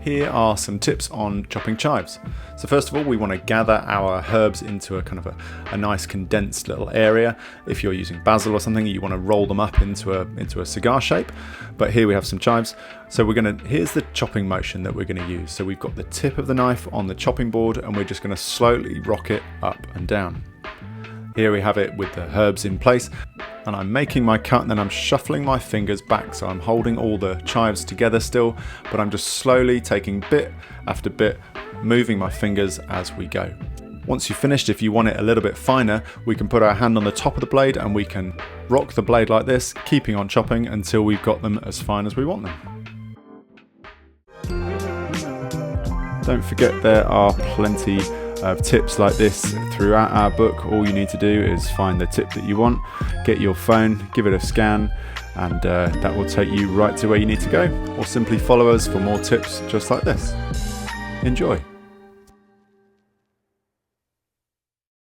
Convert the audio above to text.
Here are some tips on chopping chives. So first of all, we want to gather our herbs into a kind of a nice condensed little area. If you're using basil or something, you want to roll them up into a cigar shape. But here we have some chives. So here's the chopping motion that we're going to use. So we've got the tip of the knife on the chopping board and we're just going to slowly rock it up and down. Here we have it with the herbs in place, and I'm making my cut and then I'm shuffling my fingers back, so I'm holding all the chives together still, but I'm just slowly taking bit after bit, moving my fingers as we go. Once you've finished, if you want it a little bit finer, we can put our hand on the top of the blade and we can rock the blade like this, keeping on chopping until we've got them as fine as we want them. Don't forget there are plenty of tips like this throughout our book. All you need to do is find the tip that you want, get your phone, give it a scan, and that will take you right to where you need to go, or simply follow us for more tips just like this. Enjoy!